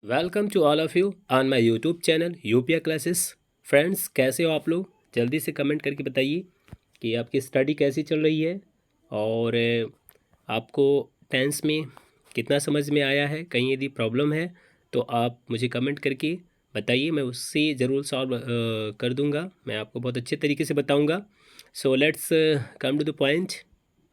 Welcome to all of you on my YouTube channel UPA classes. Friends, कैसे हो आप लोग? जल्दी से कमेंट करके बताइए कि आपकी स्टडी कैसी चल रही है और आपको टेंस में कितना समझ में आया है। कहीं यदि प्रॉब्लम है तो आप मुझे कमेंट करके बताइए, मैं उससे ज़रूर सॉल्व कर दूंगा। मैं आपको बहुत अच्छे तरीके से बताऊंगा। So let's come to the point.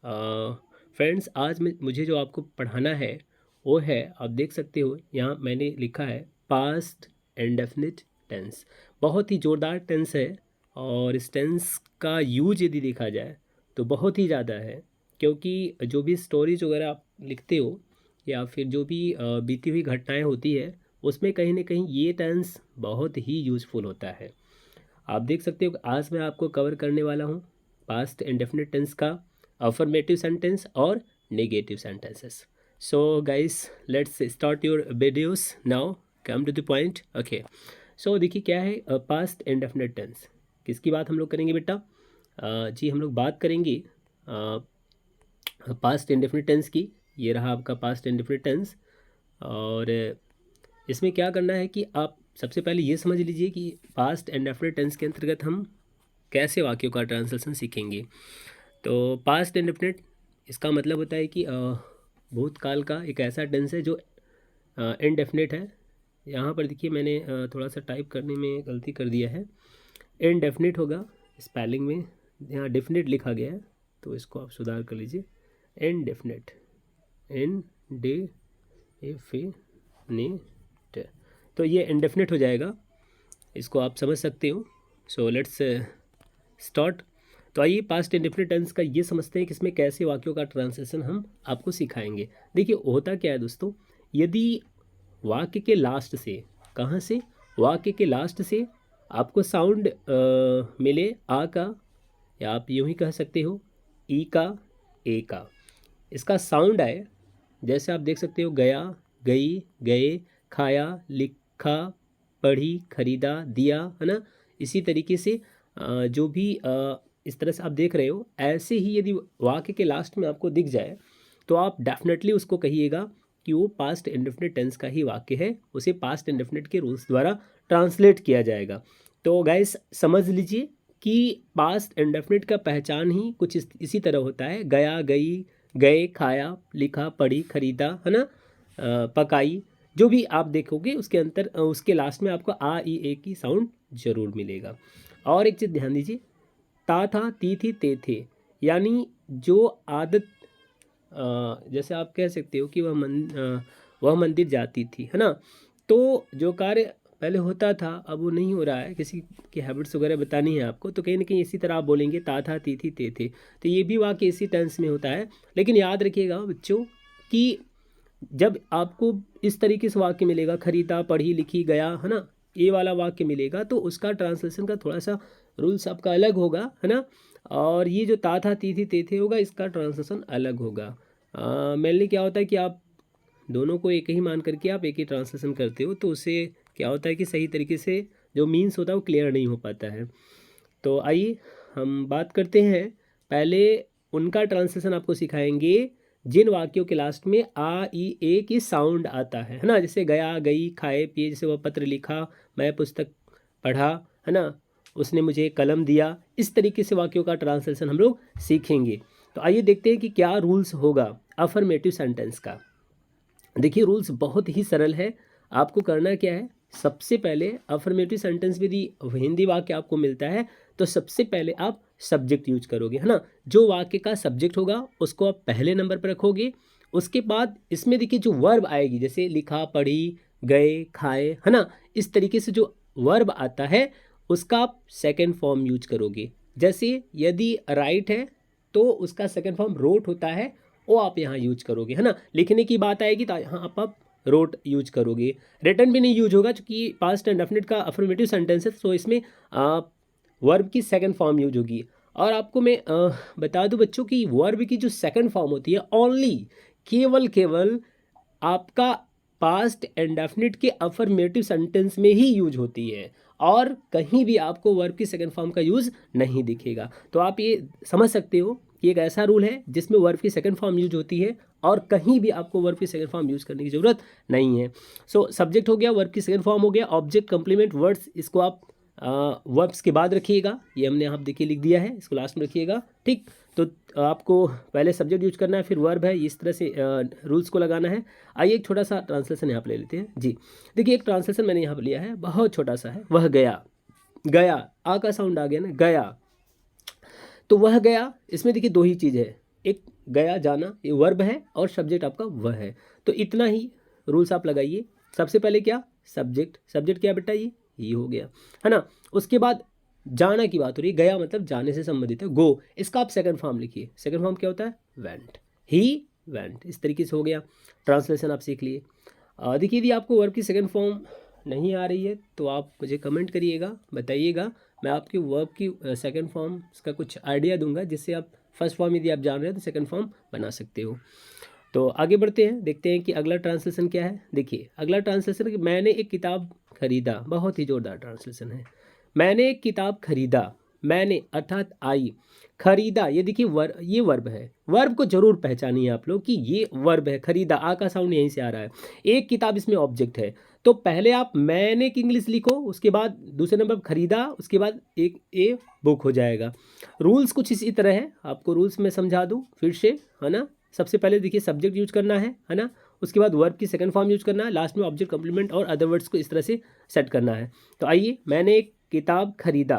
Friends, आज मुझे जो आपको पढ़ाना है वो है, आप देख सकते हो यहाँ मैंने लिखा है पास्ट इंडेफिनिट टेंस। बहुत ही ज़ोरदार टेंस है और इस टेंस का यूज यदि देखा जाए तो बहुत ही ज़्यादा है, क्योंकि जो भी स्टोरीज वगैरह आप लिखते हो या फिर जो भी बीती हुई घटनाएं होती है उसमें कहीं ना कहीं ये टेंस बहुत ही यूज़फुल होता है। आप देख सकते हो कि आज मैं आपको कवर करने वाला हूँ पास्ट इंडेफिनिट टेंस का अफर्मेटिव सेंटेंस और negative sentences. So guys, let's start your videos now. Come to the point. Okay, so देखिए क्या है पास्ट इंडेफिनिट टेंस। किसकी बात हम लोग करेंगे बेटा? जी, हम लोग बात करेंगे पास्ट इंडेफिनिट टेंस की। ये रहा आपका पास्ट इंडेफिनिट टेंस। और इसमें क्या करना है कि आप सबसे पहले ये समझ लीजिए कि पास्ट इंडेफिनिट टेंस के अंतर्गत हम कैसे वाक्यों का ट्रांसलेशन सीखेंगे। तो पास्ट इंडेफिनिट, इसका मतलब होता है कि भूतकाल का एक ऐसा टेंस है जो इनडेफिनिट है। यहाँ पर देखिए मैंने थोड़ा सा टाइप करने में गलती कर दिया है। इनडेफिनिट होगा स्पेलिंग में, यहाँ डेफिनिट लिखा गया है, तो इसको आप सुधार कर लीजिए। इनडेफिनिट, इन डे एफिनिट, तो ये इनडेफिनिट हो जाएगा। इसको आप समझ सकते हो। So let's start. तो आइए पास्ट इंडेफिनिट टेंस का ये समझते हैं कि इसमें कैसे वाक्यों का ट्रांसलेशन हम आपको सिखाएंगे। देखिए होता क्या है दोस्तों, यदि वाक्य के लास्ट से, कहाँ से? वाक्य के लास्ट से आपको साउंड मिले आ का, या आप यूँ ही कह सकते हो ई का, ए का, इसका साउंड आए। जैसे आप देख सकते हो गया, गई, गए, खाया, लिखा, पढ़ी, खरीदा, दिया, है ना। इसी तरीके से जो भी इस तरह से आप देख रहे हो, ऐसे ही यदि वाक्य के लास्ट में आपको दिख जाए तो आप डेफिनेटली उसको कहिएगा कि वो पास्ट इंडेफिनिट टेंस का ही वाक्य है, उसे पास्ट इंडेफिनिट के रूल्स द्वारा ट्रांसलेट किया जाएगा। तो गाइस समझ लीजिए कि पास्ट इंडेफिनिट का पहचान ही कुछ इसी तरह होता है। गया, गई, गए, खाया, लिखा, पढ़ी, खरीदा, है ना, पकाई, जो भी आप देखोगे उसके अंतर उसके लास्ट में आपको आ ई ए की साउंड जरूर मिलेगा। और एक चीज़ ध्यान दीजिए, ता था, ती थी, ते थे, यानी जो आदत जैसे आप कह सकते हो कि वह मंदिर जाती थी, है ना। तो जो कार्य पहले होता था अब वो नहीं हो रहा है, किसी की हैबिट्स वगैरह बतानी है आपको, तो कहीं ना कहीं इसी तरह आप बोलेंगे ता था, ती थी, ते थे। तो ये भी वाक्य इसी टेंस में होता है। लेकिन याद रखिएगा बच्चों कि जब आपको इस तरीके से वाक्य मिलेगा, खरीदा, पढ़ी, लिखी, गया, है ना, ये वाला वाक्य मिलेगा, तो उसका ट्रांसलेशन का थोड़ा सा रूल्स आपका अलग होगा, है ना। और ये जो ता था, ती थी, ते थे होगा, इसका ट्रांसलेशन अलग होगा। मेनली क्या होता है कि आप दोनों को एक ही मान करके आप एक ही ट्रांसलेशन करते हो, तो उससे क्या होता है कि सही तरीके से जो मीन्स होता है वो क्लियर नहीं हो पाता है। तो आइए हम बात करते हैं। पहले उनका ट्रांसलेशन आपको सिखाएंगे जिन वाक्यों के लास्ट में आ ई ए की साउंड आता है ना। जैसे गया, गई, खाए, पिए, जैसे वह पत्र लिखा, मैं पुस्तक पढ़ा, है ना, उसने मुझे कलम दिया, इस तरीके से वाक्यों का ट्रांसलेशन हम लोग सीखेंगे। तो आइए देखते हैं कि क्या रूल्स होगा अफर्मेटिव सेंटेंस का। देखिए रूल्स बहुत ही सरल है। आपको करना क्या है, सबसे पहले अफर्मेटिव सेंटेंस में यदि हिंदी वाक्य आपको मिलता है तो सबसे पहले आप सब्जेक्ट यूज करोगे, है ना। जो वाक्य का सब्जेक्ट होगा उसको आप पहले नंबर पर रखोगे। उसके बाद इसमें देखिए जो वर्ब आएगी, जैसे लिखा, पढ़ी, गए, खाए, है ना, इस तरीके से जो वर्ब आता है उसका आप सेकेंड फॉर्म यूज करोगे। जैसे यदि राइट है तो उसका सेकेंड फॉर्म रोट होता है, वो आप यहाँ यूज करोगे, है ना। लिखने की बात आएगी तो यहाँ आप रोट यूज करोगे। रिटर्न भी नहीं यूज होगा क्योंकि पास्ट एंड डेफिनेट का अफर्मेटिव सेंटेंस है, तो इसमें वर्ब की सेकंड फॉर्म यूज होगी। और आपको मैं बता दूं बच्चों की वर्ब की जो सेकंड फॉर्म होती है ओनली, केवल केवल आपका पास्ट एंड डेफिनेट के अफर्मेटिव सेंटेंस में ही यूज होती है, और कहीं भी आपको वर्ब की सेकंड फॉर्म का यूज नहीं दिखेगा। तो आप ये समझ सकते हो कि एक ऐसा रूल है जिसमें वर्ब की सेकंड फॉर्म यूज होती है और कहीं भी आपको वर्ब की सेकंड फॉर्म यूज करने की जरूरत नहीं है। सो सब्जेक्ट हो गया, वर्ब की सेकंड फॉर्म हो गया, ऑब्जेक्ट, कंप्लीमेंट, वर्ड्स, इसको आप वर्ब्स के बाद रखिएगा। ये हमने यहाँ देखिए लिख दिया है, इसको लास्ट में रखिएगा। ठीक, तो आपको पहले सब्जेक्ट यूज करना है, फिर वर्ब है, इस तरह से रूल्स को लगाना है। आइए एक छोटा सा ट्रांसलेशन यहाँ पर ले लेते हैं जी। देखिए एक ट्रांसलेशन मैंने यहाँ पर लिया है, बहुत छोटा सा है। वह गया, गया, आ का साउंड आ गया ना, गया, तो वह गया, इसमें देखिए दो ही चीज़ है, एक गया जाना, ये वर्ब है, और सब्जेक्ट आपका वह है। तो इतना ही रूल्स आप लगाइए। सबसे पहले क्या, सब्जेक्ट, सब्जेक्ट क्या बेटा, ये हो गया, है ना। उसके बाद जाना की बात हो रही है, गया मतलब जाने से संबंधित है, गो, इसका आप सेकंड फॉर्म लिखिए। सेकंड फॉर्म क्या होता है, वेंट, ही वेंट, इस तरीके से हो गया। ट्रांसलेशन आप सीख लिए। देखिए यदि आपको वर्ब की सेकंड फॉर्म नहीं आ रही है तो आप मुझे कमेंट करिएगा, बताइएगा, मैं आपकी वर्ब की सेकंड फॉर्म का कुछ आइडिया दूंगा, जिससे आप फर्स्ट फॉर्म यदि आप जान रहे हैं तो सेकंड फॉर्म बना सकते हो। तो आगे बढ़ते हैं, देखते हैं कि अगला ट्रांसलेशन क्या है। देखिए अगला ट्रांसलेशन कि मैंने एक किताब खरीदा, बहुत ही जोरदार ट्रांसलेशन है। मैंने एक किताब खरीदा, मैंने अर्थात आई, खरीदा, ये देखिए ये वर्ब है। वर्ब को जरूर पहचानिए आप लोग कि ये वर्ब है, खरीदा, आ का साउंड यहीं से आ रहा है। एक किताब इसमें ऑब्जेक्ट है, तो पहले आप मैंने की इंग्लिश लिखो, उसके बाद दूसरे नंबर खरीदा, उसके बाद एक ए बुक हो जाएगा। रूल्स कुछ इसी तरह है, आपको रूल्स में समझा दूँ फिर से, है ना। सबसे पहले देखिए सब्जेक्ट यूज करना है ना। उसके बाद वर्ब की सेकंड फॉर्म यूज करना है, लास्ट में ऑब्जेक्ट, कंप्लीमेंट और अदर वर्ड्स को इस तरह से सेट करना है। तो आइए, मैंने एक किताब खरीदा,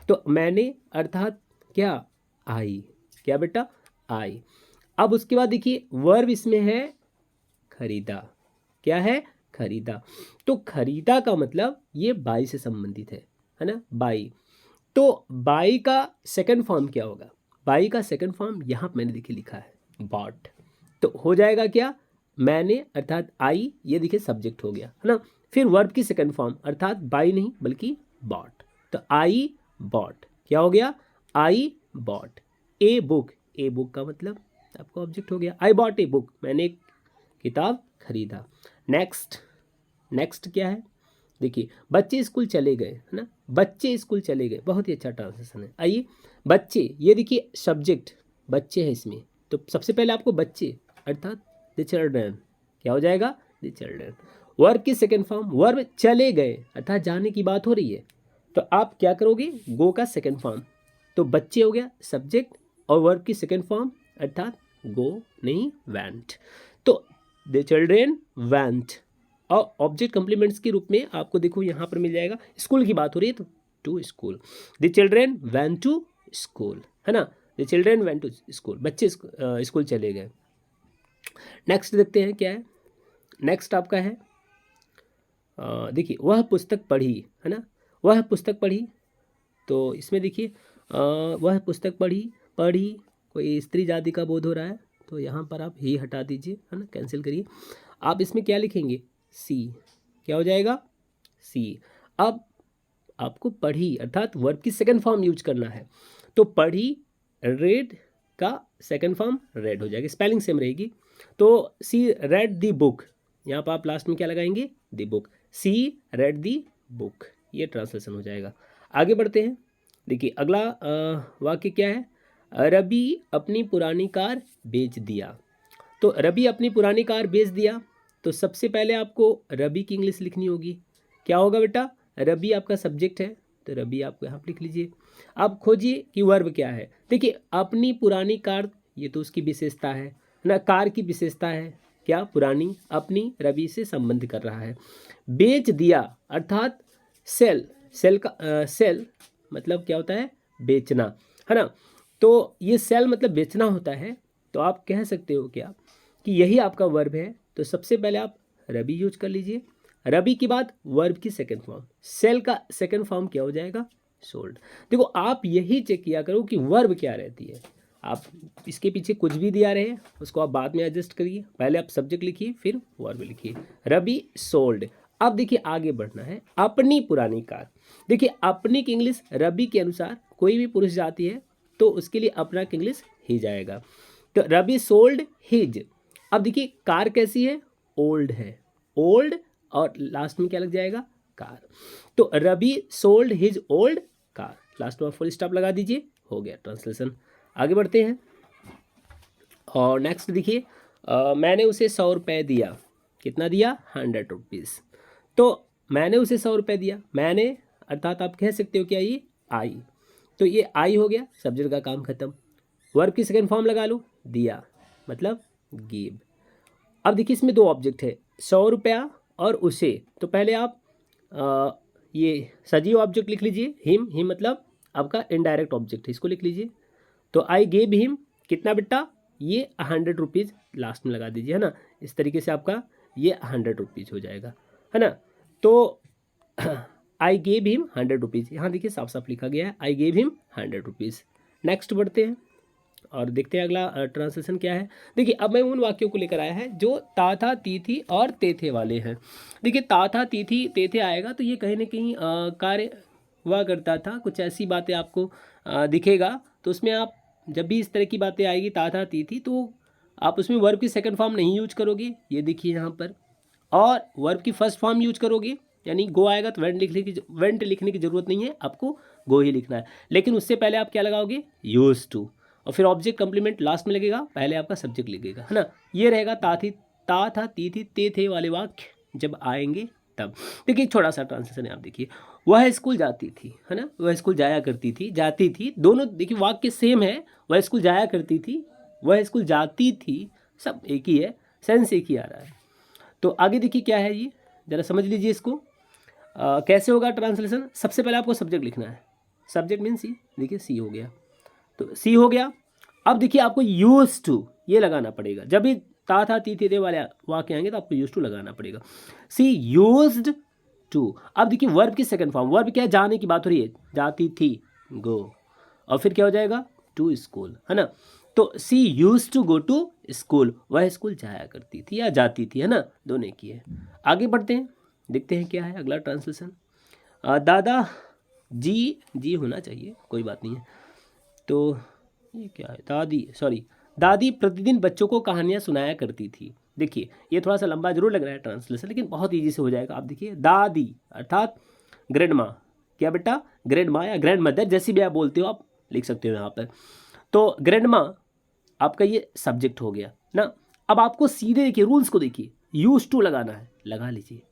तो मैंने अर्थात क्या, आई, क्या बेटा, आई। अब उसके बाद देखिए वर्ब इसमें है खरीदा, क्या है, खरीदा। तो खरीदा का मतलब ये बाई से संबंधित है ना, बाई। तो बाई का सेकंड फॉर्म क्या होगा, बाई का सेकंड फॉर्म यहाँ पे मैंने देखिए लिखा है, बॉट। तो हो जाएगा क्या, मैंने अर्थात आई, ये देखिए सब्जेक्ट हो गया, है ना। फिर वर्ब की सेकंड फॉर्म अर्थात बाई नहीं बल्कि बॉट, तो आई बॉट, क्या हो गया, I bought. A book, a book का मतलब आपका ऑब्जेक्ट हो गया, आई बॉट ए बुक, मैंने एक किताब खरीदा। नेक्स्ट, नेक्स्ट क्या है, देखिए बच्चे स्कूल चले गए, है ना, बच्चे स्कूल चले गए, बहुत ही अच्छा ट्रांसलेशन है। आइए बच्चे, ये देखिए सब्जेक्ट बच्चे है इसमें, तो सबसे पहले आपको बच्चे अर्थात द चिल्ड्रन, क्या हो जाएगा, द चिल्ड्रन। वर्ब की सेकंड फॉर्म, वर्ब चले गए अर्थात जाने की बात हो रही है, तो आप क्या करोगे, गो का सेकंड फॉर्म, तो बच्चे हो गया सब्जेक्ट, और वर्ब की सेकंड फॉर्म अर्थात गो नहीं वेंट, तो द चिल्ड्रन वेंट। और ऑब्जेक्ट कंप्लीमेंट्स के रूप में आपको देखो यहाँ पर मिल जाएगा, स्कूल की बात हो रही है तो to school, the children went to school, है ना, the children went to school, बच्चे स्कूल चले गए। नेक्स्ट देखते हैं क्या है, नेक्स्ट आपका है देखिए वह पुस्तक पढ़ी, है ना, वह पुस्तक पढ़ी, तो इसमें देखिए वह पुस्तक पढ़ी, पढ़ी कोई स्त्री जाति का बोध हो रहा है, तो यहाँ पर आप ही हटा दीजिए, है ना, कैंसिल करिए। आप इसमें क्या लिखेंगे, सी, क्या हो जाएगा, सी। अब आपको पढ़ी अर्थात वर्ब की सेकंड फॉर्म यूज करना है, तो पढ़ी, रेड का सेकंड फॉर्म रेड हो जाएगी, स्पेलिंग सेम रहेगी, तो सी रेड दी बुक, यहाँ पर आप लास्ट में क्या लगाएंगे, दी बुक, सी रेड दी बुक, ये ट्रांसलेशन हो जाएगा। आगे बढ़ते हैं, देखिए अगला वाक्य क्या है, रवि अपनी पुरानी कार बेच दिया, तो रवि अपनी पुरानी कार बेच दिया, तो सबसे पहले आपको रवि की इंग्लिश लिखनी होगी, क्या होगा बेटा, रवि आपका सब्जेक्ट है, तो रवि आप यहाँ पर लिख लीजिए। आप खोजिए कि वर्ब क्या है, देखिए अपनी पुरानी कार, ये तो उसकी विशेषता है ना, कार की विशेषता है क्या, पुरानी, अपनी रवि से संबंध कर रहा है। बेच दिया अर्थात सेल, सेल का सेल मतलब क्या होता है, बेचना, है ना, तो ये सेल मतलब बेचना होता है, तो आप कह सकते हो क्या कि यही आपका वर्ब है, तो सबसे पहले आप रवि यूज कर लीजिए, रवि के बाद वर्ब की सेकंड फॉर्म, सेल का सेकंड फॉर्म क्या हो जाएगा, सोल्ड। देखो आप यही चेक किया करो कि वर्ब क्या रहती है, आप इसके पीछे कुछ भी दिया रहे उसको आप बाद में एडजस्ट करिए, पहले आप सब्जेक्ट लिखिए फिर वर्ब लिखिए, रवि सोल्ड। अब देखिए आगे बढ़ना है, अपनी पुरानी कार, देखिए अपनी की इंग्लिश रवि के अनुसार कोई भी पुरुष जाती है तो उसके लिए अपना की इंग्लिश ही जाएगा, तो रवि सोल्ड हिज। अब देखिए कार कैसी है, ओल्ड है, ओल्ड और लास्ट में क्या लग जाएगा, कार, तो Ravi sold his old car, last में फुल स्टॉप लगा दीजिए, हो गया ट्रांसलेशन। आगे बढ़ते हैं, और नेक्स्ट देखिए, मैंने उसे 100 रुपये दिया। कितना दिया? 100 रुपीज़। तो मैंने उसे 100 रुपये दिया, मैंने अर्थात आप कह सकते हो क्या, ये आई। तो ये आई हो गया, सब्जेक्ट का काम खत्म। वर्ब की सेकंड फॉर्म लगा लो, दिया मतलब गिव। अब देखिए इसमें दो ऑब्जेक्ट है, 100 रुपया और उसे। तो पहले आप ये सजीव ऑब्जेक्ट लिख लीजिए, हिम मतलब आपका इनडायरेक्ट ऑब्जेक्ट है, इसको लिख लीजिए। तो आई गेव हिम कितना बेटा? ये 100 रुपीज़ लास्ट में लगा दीजिए, है ना। इस तरीके से आपका ये 100 रुपीज़ हो जाएगा, है ना। तो आई गेव हिम 100 रुपीज़, यहाँ देखिए साफ साफ लिखा गया है, I gave him 100 rupees. Next बढ़ते हैं और देखते हैं अगला ट्रांसलेशन क्या है। देखिए अब मैं उन वाक्यों को लेकर आया है जो ता था, ती थी और ते थे वाले हैं। देखिए ता था, ती थी, ते थे आएगा तो ये कहीं ना कहीं कार्य हुआ करता था, कुछ ऐसी बातें आपको दिखेगा। तो उसमें आप जब भी इस तरह की बातें आएगी, ता था, ती थी, तो आप उसमें वर्ब की सेकंड फॉर्म नहीं यूज करोगे, ये देखिए यहाँ पर। और वर्ब की फर्स्ट फॉर्म यूज करोगे, यानी गो आएगा तो वेंट लिखने की जरूरत नहीं है, आपको गो ही लिखना है। लेकिन उससे पहले आप क्या लगाओगे? यूज टू, और फिर ऑब्जेक्ट कंप्लीमेंट लास्ट में लगेगा, पहले आपका सब्जेक्ट लिखेगा, है ना। ये रहेगा ता था, ती थी, ते थे वाले वाक्य जब आएंगे तब। देखिए छोटा सा ट्रांसलेशन है, आप देखिए, वह स्कूल जाती थी, है ना, वह स्कूल जाया करती थी, जाती थी, दोनों देखिए वाक्य सेम है। वह स्कूल जाया करती थी, वह स्कूल जाती थी, सब एक ही है, सेंस एक ही आ रहा है। तो आगे देखिए क्या है, ये जरा समझ लीजिए इसको। कैसे होगा ट्रांसलेशन? सबसे पहले आपको सब्जेक्ट लिखना है, सब्जेक्ट मीन सी, देखिए सी हो गया, तो सी हो गया। अब देखिए आपको यूज टू ये लगाना पड़ेगा, जब भी ता था, ती थे वाले वाक्य आएंगे तो आपको यूज टू लगाना पड़ेगा। सी यूज्ड टू। अब देखिए वर्ब की सेकंड फॉर्म, वर्ब क्या है? जाने की बात हो रही है, जाती थी, गो, और फिर क्या हो जाएगा? टू स्कूल, है ना। तो she use to go to school, वह स्कूल जाया करती थी या जाती थी, है ना, दोनों की है। आगे बढ़ते हैं, देखते हैं क्या है अगला ट्रांसलेशन। दादा जी होना चाहिए, कोई बात नहीं है। तो ये क्या है? दादी प्रतिदिन बच्चों को कहानियाँ सुनाया करती थी। देखिए ये थोड़ा सा लंबा जरूर लग रहा है ट्रांसलेशन, लेकिन बहुत ईजी से हो जाएगा। आप देखिए दादी अर्थात ग्रैंड माँ, क्या बेटा? ग्रैंड माँ या ग्रैंड मदर, जैसी भी आप बोलते हो आप लिख सकते हो यहाँ पर। तो ग्रैंड माँ आपका ये सब्जेक्ट हो गया ना। अब आपको सीधे देखिए रूल्स को देखिए, यूज टू लगाना है, लगा लीजिए।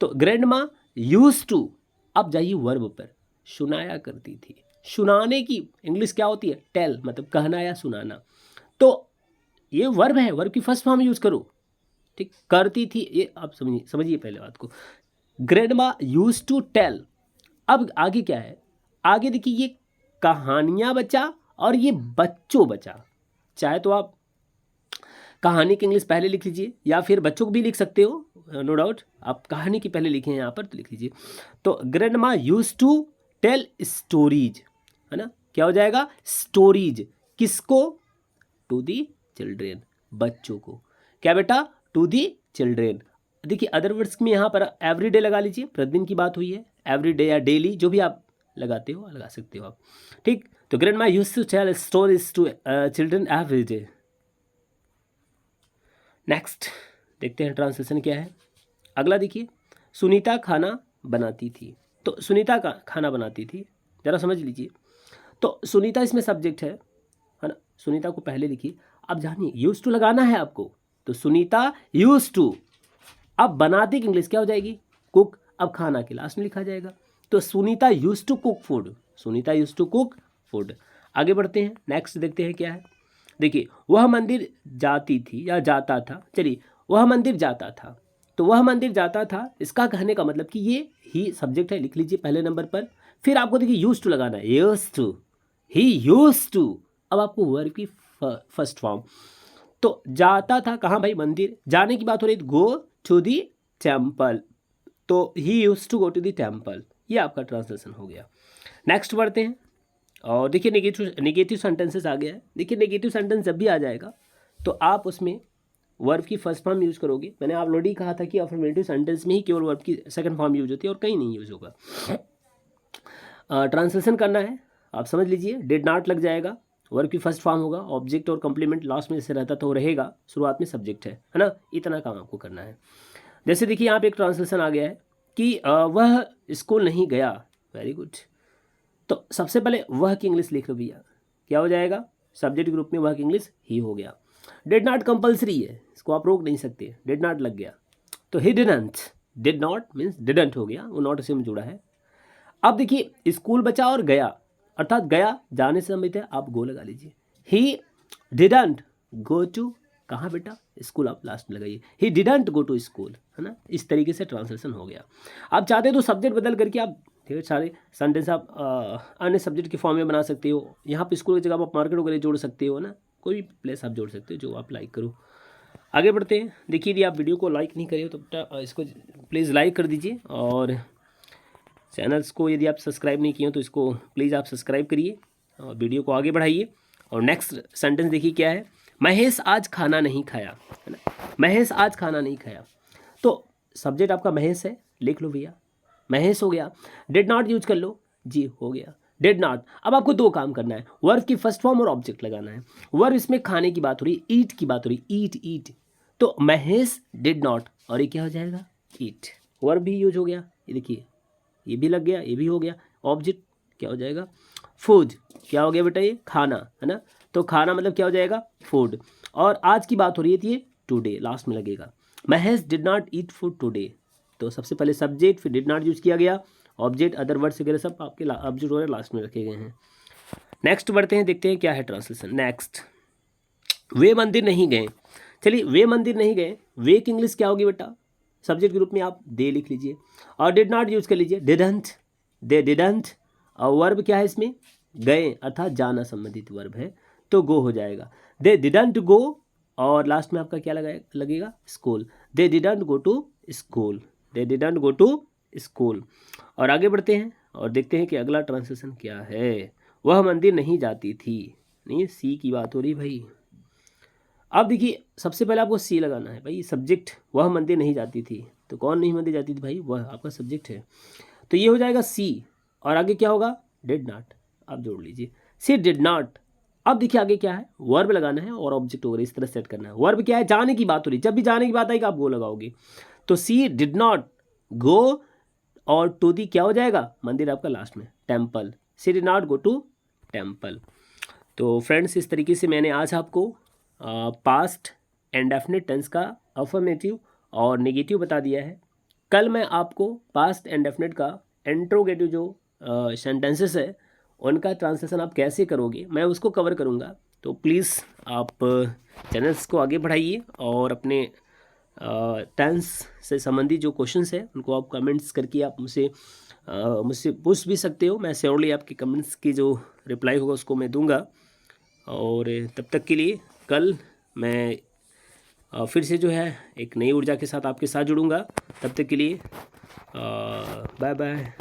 तो ग्रैंड माँ यूज टू, अब जाइए वर्ब पर, सुनाया करती थी। सुनाने की इंग्लिश क्या होती है? टेल, मतलब कहना या सुनाना। तो ये वर्ब है, वर्ब की फर्स्ट फॉर्म यूज करो, ठीक। करती थी, ये आप समझिए पहले बात को। Grandma use to tell. अब आगे क्या है? आगे देखिए ये कहानियां बचा और ये बच्चों बचा। चाहे तो आप कहानी की इंग्लिश पहले लिख लीजिए या फिर बच्चों को भी लिख सकते हो, नो डाउट। आप कहानी की पहले लिखे हैं यहाँ पर तो लिख लीजिए। तो grandma use to tell stories, है ना। क्या हो जाएगा? स्टोरीज। किसको? टू दी चिल्ड्रेन, बच्चों को। क्या बेटा? To the children. देखिए अदर वर्ड्स में यहाँ पर एवरी डे लगा लीजिए, प्रतिदिन की बात हुई है, एवरी डे या डेली जो भी आप लगाते हो लगा सकते हो आप, ठीक। तो grandma used to tell stories to children every day. Next देखते हैं ट्रांसलेशन क्या है अगला। देखिए सुनीता खाना बनाती थी। तो सुनीता का खाना बनाती थी, जरा समझ लीजिए। तो सुनीता इसमें सब्जेक्ट है ना। सुनीता को पहले लिखिए, अब जानिए यूज टू लगाना है आपको। तो सुनीता यूज टू, अब बनाती की इंग्लिश क्या हो जाएगी? कुक। अब खाना के लास्ट में लिखा जाएगा। तो Sunita use to cook food, Sunita use to cook food. आगे बढ़ते हैं, नेक्स्ट देखते हैं क्या है। देखिए वह मंदिर जाती थी या जाता था, चलिए वह मंदिर जाता था। तो वह मंदिर जाता था, इसका कहने का मतलब कि ये ही सब्जेक्ट है, लिख लीजिए पहले नंबर पर। फिर आपको देखिए यूज टू लगाना है, use to, he use to. अब आपको वर्ब की फर्स्ट फॉर्म। तो जाता था कहाँ भाई? मंदिर। जाने की बात हो रही, गो टू दी टेम्पल। तो he use to go to the temple, ये आपका ट्रांसलेशन हो गया। नेक्स्ट बढ़ते हैं और देखिए नेगेटिव सेंटेंसेस आ गया है। देखिए नेगेटिव सेंटेंस जब भी आ जाएगा तो आप उसमें वर्ब की फर्स्ट फॉर्म यूज़ करोगे। मैंने आप ऑलरेडी कहा था कि अफर्मेटिव सेंटेंस में ही केवल वर्ब की सेकंड फॉर्म यूज होती है और कहीं नहीं यूज़ होगा। ट्रांसलेशन करना है, आप समझ लीजिए। डिड नॉट लग जाएगा, वर्ब की फर्स्ट फॉर्म होगा, ऑब्जेक्ट और कंप्लीमेंट लास्ट में जैसे रहता तो रहेगा, शुरुआत में सब्जेक्ट है ना। इतना काम आपको करना है। जैसे देखिए यहाँ पे एक ट्रांसलेशन आ गया है कि वह स्कूल नहीं गया। Very good. तो सबसे पहले वह की इंग्लिश लिख लो भैया, क्या हो जाएगा? सब्जेक्ट ग्रुप में वह की इंग्लिश ही हो गया। डिड नॉट कंपल्सरी है, इसको आप रोक नहीं सकते, डिड नॉट लग गया तो he didn't, did not means didn't हो गया, वो नॉट से में जुड़ा है। अब देखिए स्कूल बचा और गया, अर्थात गया जाने से संबंधित है, आप गो लगा लीजिए। ही डिडंट गो टू, कहाँ बेटा, स्कूल आप लास्ट में लगाइए, he didn't go to school, है ना। इस तरीके से ट्रांसलेशन हो गया। आप चाहते तो सब्जेक्ट बदल करके आप ढेर सारे सेंटेंस आप अन्य सब्जेक्ट के फॉर्म में बना सकते हो। यहाँ पे स्कूल की जगह आप मार्केट वगैरह जोड़ सकते हो ना, कोई भी प्लेस आप जोड़ सकते हो जो आप लाइक करो। आगे बढ़ते हैं। देखिए यदि आप वीडियो को लाइक नहीं करे हो तो इसको प्लीज़ लाइक कर दीजिए, और चैनल्स को यदि आप सब्सक्राइब नहीं किए हो तो इसको प्लीज़ आप सब्सक्राइब करिए और वीडियो को आगे बढ़ाइए। और नेक्स्ट सेंटेंस देखिए क्या है, महेश आज खाना नहीं खाया, है ना। महेश आज खाना नहीं खाया, तो सब्जेक्ट आपका महेश है, लिख लो भैया, महेश हो गया। डिड नॉट यूज कर लो, जी हो गया डिड नॉट। अब आपको दो काम करना है, वर्ब की फर्स्ट फॉर्म और ऑब्जेक्ट लगाना है। वर्ब इसमें खाने की बात हो रही, ईट की बात हो रही, ईट ईट, तो महेश डिड नॉट, और ये क्या हो जाएगा, ईट। वर्ब भी यूज हो गया, ये देखिए ये भी लग गया, ये भी हो गया। ऑब्जेक्ट क्या हो जाएगा, फूड, क्या हो गया बेटा, ये खाना, है ना। तो खाना मतलब क्या हो जाएगा, फूड। और आज की बात हो रही थी, टुडे लास्ट में लगेगा। Mahesh did not eat food today, तो सबसे पहले सब्जेक्ट, फिर डिड नॉट यूज किया गया, ऑब्जेक्ट अदर वर्ड्स वगैरह सब आपके ऑब्जेक्ट वगैरह लास्ट में रखे गए हैं। नेक्स्ट बढ़ते हैं, देखते हैं क्या है ट्रांसलेशन। नेक्स्ट, वे मंदिर नहीं गए। चलिए वे मंदिर नहीं गए, वे की इंग्लिश क्या होगी बेटा, सब्जेक्ट के रूप में आप दे लिख लीजिए, और डिड नॉट यूज कर लीजिए, डिडंट, दे डिडंट। और वर्ब क्या है इसमें, गए, अर्थात जाना संबंधित वर्ब है, तो गो हो जाएगा। दे डिडंट गो, और लास्ट में आपका क्या लगेगा, school. They didn't go to school, they didn't go to school. और आगे बढ़ते हैं और देखते हैं कि अगला ट्रांसलेशन क्या है। वह मंदिर नहीं जाती थी, नहीं सी की बात हो रही भाई। अब देखिए सबसे पहले आपको सी लगाना है भाई, सब्जेक्ट, वह मंदिर नहीं जाती थी, तो कौन नहीं मंदिर जाती थी भाई, वह आपका सब्जेक्ट है, तो ये हो जाएगा सी। और आगे क्या होगा, डिड नॉट, आप जोड़ लीजिए, सी डिड नॉट। अब देखिए आगे क्या है, वर्ब लगाना है और ऑब्जेक्ट वगैरह इस तरह सेट करना है। वर्ब क्या है, जाने की बात हो रही, जब भी जाने की बात आएगी आप गो लगाओगे, तो सी डिड नॉट गो, और टू दी क्या हो जाएगा, मंदिर आपका लास्ट में, temple, she did not go to temple. तो फ्रेंड्स इस तरीके से मैंने आज आपको पास्ट एंड डेफिनेट टेंस का अफर्मेटिव और नेगेटिव बता दिया है। कल मैं आपको पास्ट एंड डेफिनेट का इंट्रोगेटिव जो सेंटेंसेस है उनका ट्रांसलेशन आप कैसे करोगे मैं उसको कवर करूँगा। तो प्लीज़ आप चैनल्स को आगे बढ़ाइए और अपने टेंस से संबंधित जो क्वेश्चंस है उनको आप कमेंट्स करके आप मुझसे पूछ भी सकते हो। मैं श्योरली आपके कमेंट्स की जो रिप्लाई होगा उसको मैं दूंगा। और तब तक के लिए कल मैं फिर से जो है एक नई ऊर्जा के साथ आपके साथ जुड़ूंगा। तब तक के लिए बाय बाय।